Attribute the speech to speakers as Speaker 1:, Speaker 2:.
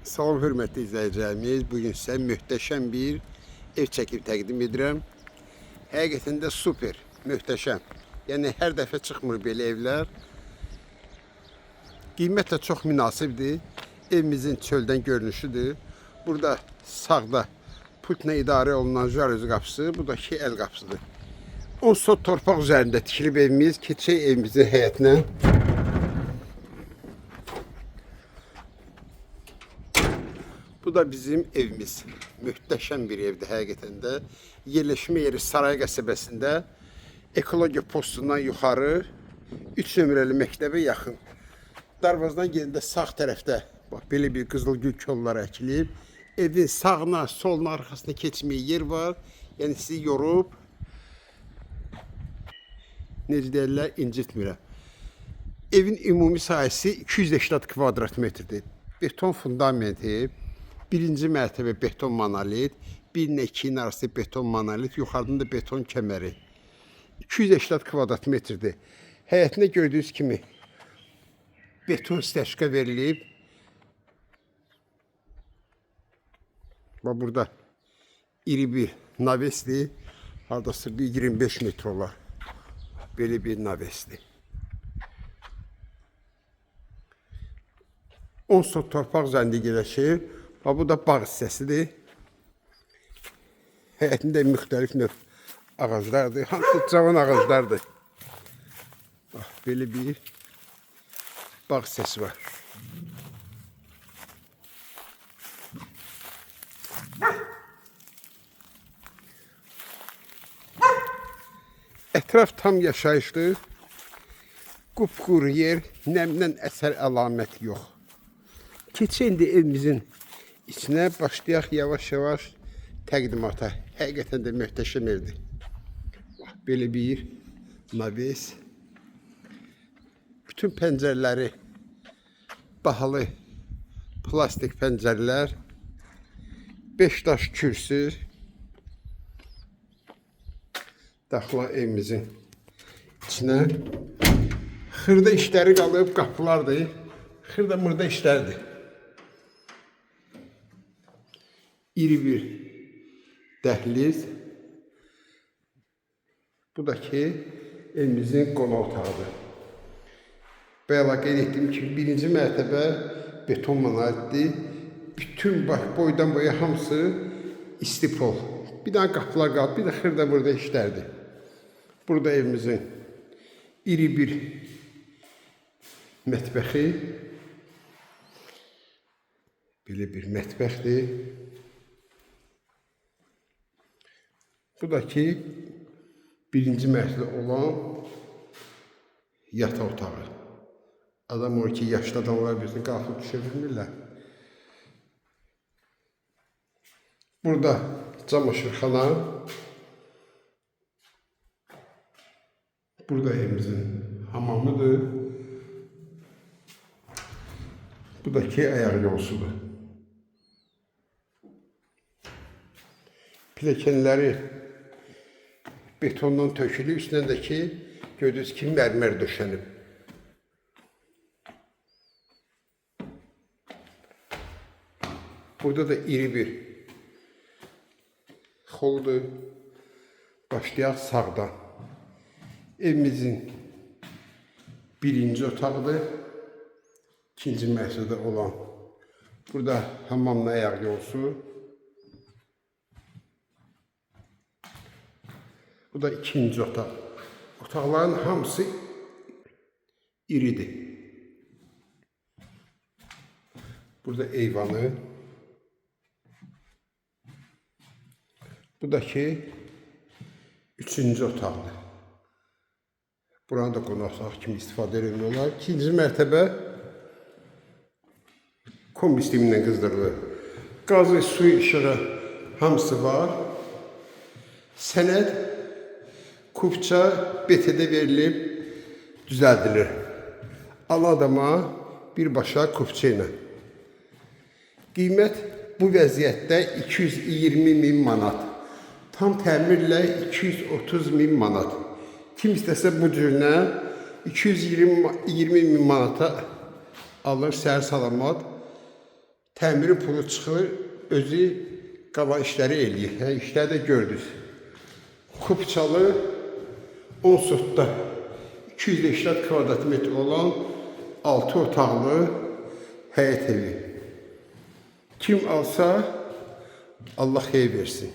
Speaker 1: Sağ olun, hörmətli izləyicilərimiz. Bugün sizə möhtəşəm bir ev çəkib təqdim edirəm. Həqiqətən də super, möhtəşəm. Yəni, hər dəfə çıxmır belə evlər. Qiymət də çox münasibdir. Evimizin çöldən görünüşüdür. Burada sağda pultla idarə olunan jaluzi qapısı, bu da ki, əl qapısıdır. 10 sot torpaq üzərində tikilib evimiz. Keçək evimizin həyətinə. Bu da bizim evimiz. Möhtəşəm bir evdir həqiqətən də. Yerləşmə yeri Saray qəsəbəsində, ekologiya postundan yuxarı 3 nömrəli məktəbə yaxın. Darvazdan gedəndə sağ tərəfdə bax, belə bir qızılgül kolları əkilib. Evin sağına, soluna, arxasına keçməyə yer var. Yəni sizi yorub, necə deyirlər, incitmirəm. Evin ümumi sahəsi 280 kvadrat metrdir. Beton fundamenti, birinci mərtəbə beton monolit, 1 ilə 2-nin arası beton monolit, yuxarıdan da beton kəməri. 280 kvadrat metrdir. Həyətində gördüyünüz kimi beton stəşqa verilib. Burada iri bir navesdir. Hardasa bir 25 metr olar. Belə bir navesdir. 10 sot torpaq üzərində gedəşir. Bu da bağ hissəsidir. Həyətində müxtəlif növ ağaclardır. Hamısı cavan ağaclardır. Bax, belə bir bağ hissəsi var. Ətraf tam yaşayışlı. Qupquru yer, nəmdən əsər əlamət yox. Keçək indi evimizin içinə, başlayaq yavaş-yavaş təqdimata. Həqiqətən də möhtəşəm evdir. Belə bir naves. Bütün pəncərələri bahalı plastik pəncərələr. 5 daş kürsü. Daxila evimizin içinə. Xırda işləri qalıb, qapılardır. Xırda-mırda işlərdir. İri bir dəhliz. Bu da ki, evimizin qonaq otağıdır. Bayaq qeyd etdiyim kimi, birinci mərtəbə beton monolitdir. Bütün boydan boya hamısı istipol. Bir dənə qapılar qalıb, bir də xırda-mırda işlərdir. Burada evimizin iri bir mətbəxi. Belə bir mətbəxdir. Bu da ki, birinci mərtəbədə olan yataq otağı. Adam o ki, yaşlı adamlar birisini qalxıb düşə bilmirlər. Burada camaşırxana. Burada evimizin hamamıdır. Bu da ki, ayaq yolsudur. Pilləkənləri betondan tökülüb, üstündəki gördüyünüz kimi mərmər döşənib. Burada da iri bir xoldur. Başlayaq sağdan. Evimizin birinci otağıdır. İkinci mərtəbədə olan. Burada hamamla ayaq yolsu. Bu da ikinci otaq. Otaqların hamısı iridir. Burada eyvanı. Bu da ki, üçüncü otaqdır. Buranı da qonaq otaq kimi istifadə edilmək olar. İkinci mərtəbə kombi sistemindən qızdırılır. Qazı, su, işığı hamısı var. Sənəd kubça BT-də verilib, düzəldilir. Alan adama birbaşa kubça ilə. Qiymət bu vəziyyətdə 220.000 manat. Tam təmirlə 230.000 manat. Kim istəsə bu cürünə 220.000 manata alır, səhər salamat. Təmirin pulu çıxır, özü qalan işləri eləyir. Hə, işləri də gördünüz. Kupçalı 10 sotda 280 kvadrat metr olan 6 otaqlı həyət evi. Kim alsa Allah xeyir versin.